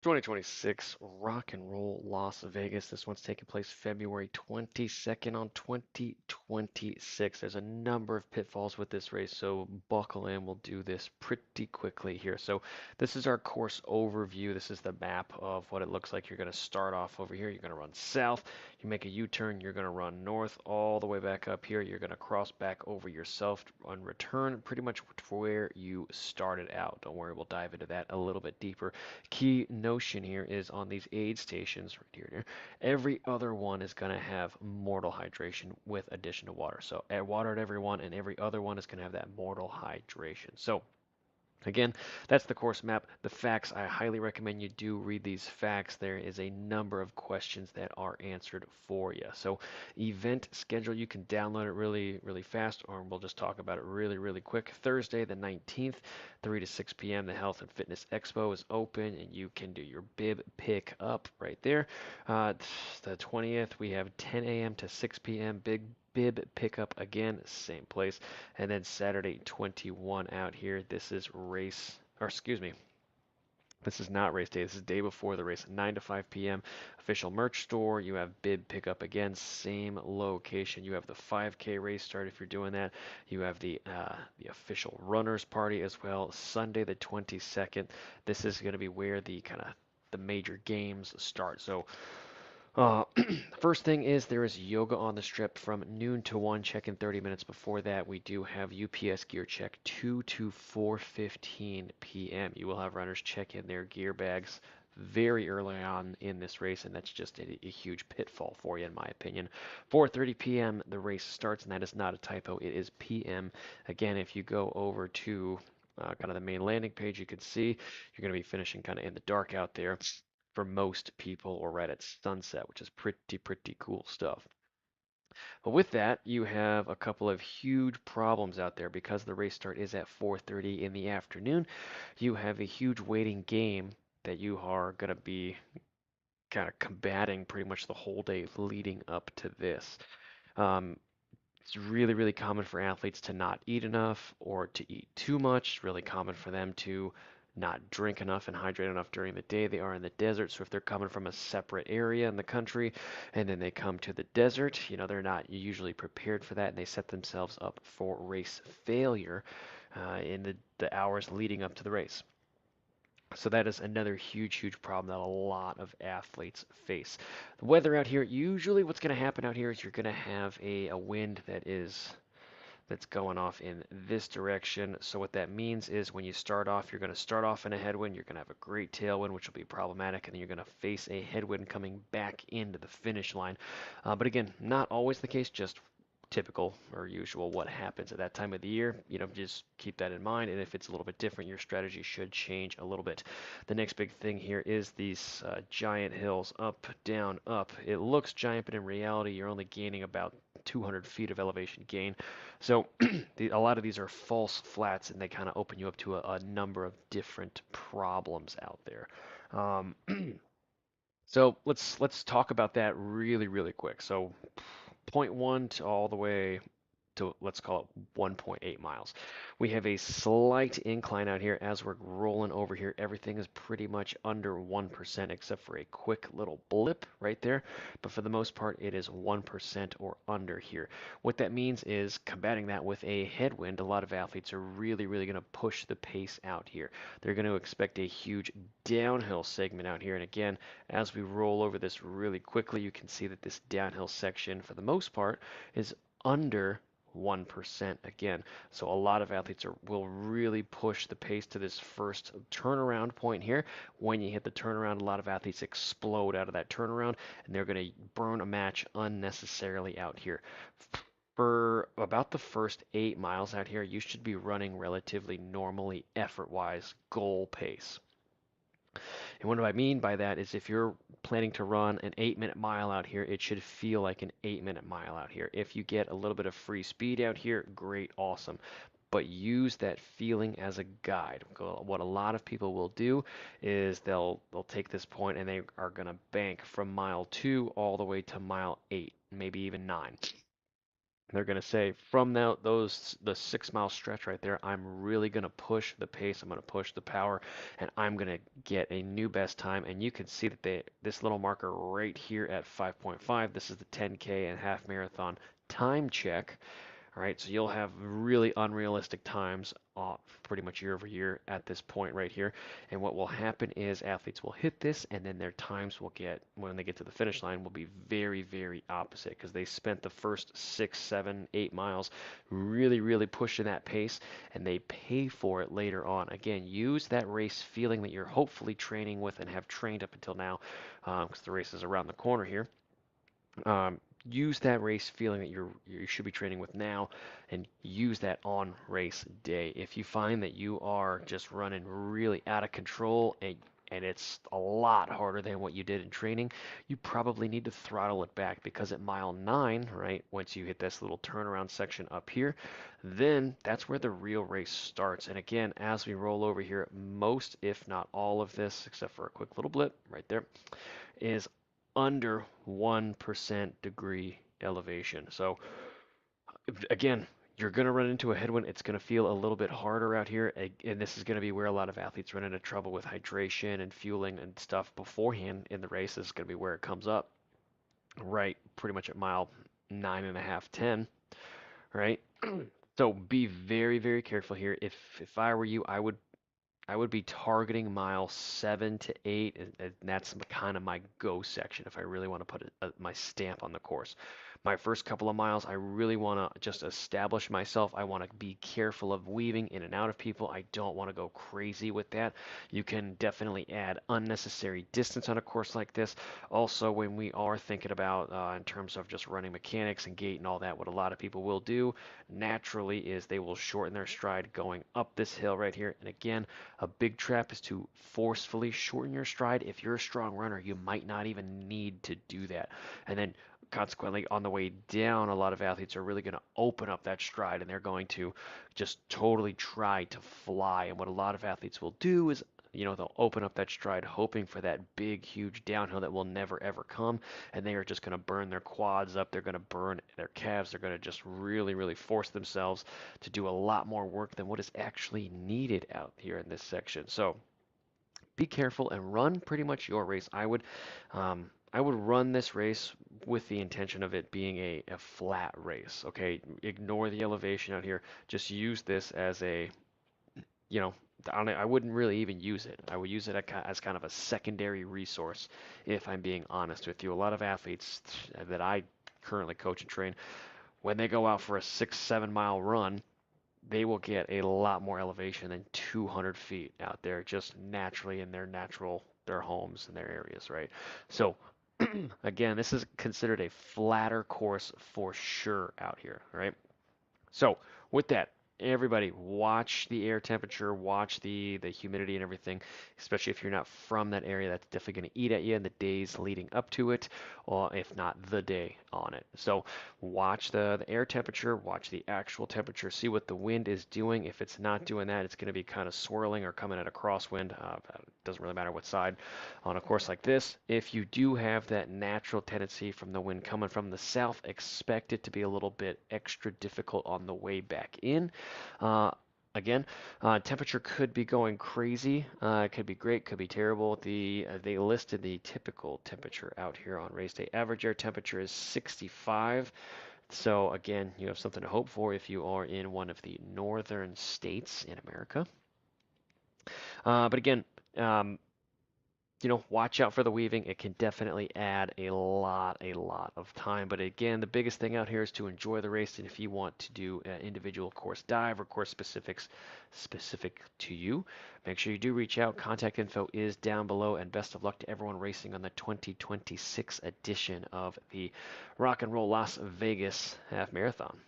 2026 Rock and Roll Las Vegas. This one's taking place February 22nd on 2026. There's a number of pitfalls with this race, so buckle in. We'll do this pretty quickly here. So this is our course overview. This is the map of what it looks like. You're going to start off over here. You're going to run south. You make a U-turn. You're going to run north all the way back up here. You're going to cross back over yourself and return pretty much to where you started out. Don't worry, we'll dive into that a little bit deeper. Key notion here is on these aid stations right here, every other one is going to have mortal hydration with addition to water. So add water at every one, and every other one is going to have that mortal hydration. So again, that's the course map. The facts, I highly recommend you do read these facts. There is a number of questions that are answered for you. So event schedule, you can download it really fast, or we'll just talk about it really quick. Thursday the 19th, 3 to 6 p.m. the Health and Fitness Expo is open, and you can do your bib pick up right there. The 20th, we have 10 a.m. to 6 p.m. bib pickup again, same place. And then Saturday 21 out here. This is race, or excuse me, this is not race day. This is day before the race, 9 to 5 p.m. Official merch store. You have bib pickup again, same location. You have the 5K race start if you're doing that. You have the official runners party as well. Sunday the 22nd. This is going to be where the kind of the major games start. So first thing is there is yoga on the strip from noon to 1. Check in 30 minutes before that. We do have UPS gear check 2 to 4:15 p.m. You will have runners check in their gear bags very early on in this race, and that's just a huge pitfall for you, in my opinion. 4:30 p.m. the race starts, and that is not a typo. It is p.m. Again, if you go over to kind of the main landing page, you can see you're going to be finishing kind of in the dark out there for most people, or right at sunset, which is pretty cool stuff. But with that, you have a couple of huge problems out there because the race start is at 4:30 in the afternoon. You have a huge waiting game that you are going to be kind of combating pretty much the whole day leading up to this. Um, it's really common for athletes to not eat enough or to eat too much. It's really common for them to not drink enough and hydrate enough during the day. They are in the desert, so if they're coming from a separate area in the country and then they come to the desert, they're not usually prepared for that, and they set themselves up for race failure in the hours leading up to the race. So that is another huge problem that a lot of athletes face. The weather out here, usually what's going to happen out here is you're going to have a wind that's going off in this direction. So what that means is when you start off, you're going to start off in a headwind. You're going to have a great tailwind, which will be problematic, and then you're going to face a headwind coming back into the finish line. But again, not always the case, just typical or usual what happens at that time of the year. Just keep that in mind, and if it's a little bit different, your strategy should change a little bit. The next big thing here is these giant hills, up, down, up. It looks giant, but in reality, you're only gaining about 200 feet of elevation gain. So a lot of these are false flats, and they kind of open you up to a number of different problems out there. Um, so let's talk about that really quick. So point one to all the way to, let's call it 1.8 miles. We have a slight incline out here as we're rolling over here. Everything is pretty much under 1% except for a quick little blip right there. But for the most part, it is 1% or under here. What that means is combating that with a headwind, a lot of athletes are really going to push the pace out here. They're going to expect a huge downhill segment out here. And again, as we roll over this really quickly, you can see that this downhill section, for the most part, is under 1% again. So a lot of athletes will really push the pace to this first turnaround point here. When you hit the turnaround, a lot of athletes explode out of that turnaround, and they're going to burn a match unnecessarily out here. For about the first 8 miles out here, you should be running relatively normally, effort-wise, goal pace. And what do I mean by that is if you're planning to run an 8-minute mile out here, it should feel like an 8-minute mile out here. If you get a little bit of free speed out here, great, awesome. But use that feeling as a guide. What a lot of people will do is they'll take this point and they are going to bank from mile 2 all the way to mile 8, maybe even 9. They're going to say from now those the 6 mile stretch right there, I'm really going to push the pace. I'm going to push the power, and I'm going to get a new best time. And you can see that this little marker right here at 5.5. This is the 10K and half marathon time check. All right, so you'll have really unrealistic times pretty much year over year at this point right here. And what will happen is athletes will hit this, and then their times will get, when they get to the finish line, will be very, very opposite because they spent the first 6, 7, 8 miles really, really pushing that pace, and they pay for it later on. Again, use that race feeling that you're hopefully training with and have trained up until now, because the race is around the corner here. Use that race feeling that you should be training with now, and use that on race day. If you find that you are just running really out of control, and it's a lot harder than what you did in training, you probably need to throttle it back, because at mile 9, right, once you hit this little turnaround section up here, then that's where the real race starts. And again, as we roll over here, most, if not all of this, except for a quick little blip right there, is under 1% degree elevation. So again, you're going to run into a headwind. It's going to feel a little bit harder out here. And this is going to be where a lot of athletes run into trouble with hydration and fueling and stuff beforehand in the race. This is going to be where it comes up, right? Pretty much at mile 9.5, 10, right? So be very, very careful here. If I were you, I would be targeting mile 7 to 8, and that's kind of my go section if I really want to put my stamp on the course. My first couple of miles, I really want to just establish myself. I want to be careful of weaving in and out of people. I don't want to go crazy with that. You can definitely add unnecessary distance on a course like this. Also, when we are thinking about in terms of just running mechanics and gait and all that, what a lot of people will do naturally is they will shorten their stride going up this hill right here. And again, a big trap is to forcefully shorten your stride. If you're a strong runner, you might not even need to do that. And then consequently, on the way down, a lot of athletes are really going to open up that stride, and they're going to just totally try to fly. And what a lot of athletes will do is, they'll open up that stride hoping for that big, huge downhill that will never, ever come. And they are just going to burn their quads up. They're going to burn their calves. They're going to just really, really force themselves to do a lot more work than what is actually needed out here in this section. So be careful and run pretty much your race. I would run this race with the intention of it being a flat race. Okay, ignore the elevation out here. Just use this as you know, I wouldn't really even use it. I would use it as kind of a secondary resource, if I'm being honest with you. A lot of athletes that I currently coach and train, when they go out for a 6, 7 mile run, they will get a lot more elevation than 200 feet out there just naturally in their homes and their areas, right? So again, this is considered a flatter course for sure out here, right? So with that, everybody watch the air temperature, watch the humidity and everything, especially if you're not from that area. That's definitely going to eat at you in the days leading up to it, or if not the day on it. So watch the air temperature, watch the actual temperature, see what the wind is doing. If it's not doing that, it's going to be kind of swirling or coming at a crosswind. It doesn't really matter what side on a course like this. If you do have that natural tendency from the wind coming from the south, expect it to be a little bit extra difficult on the way back in. Uh, Again, temperature could be going crazy. It could be great, could be terrible. They listed the typical temperature out here on race day. Average air temperature is 65. So again, you have something to hope for if you are in one of the northern states in America. But again, um, watch out for the weaving. It can definitely add a lot of time. But again, the biggest thing out here is to enjoy the race. And if you want to do an individual course dive or course specifics specific to you, make sure you do reach out. Contact info is down below. And best of luck to everyone racing on the 2026 edition of the Rock and Roll Las Vegas Half Marathon.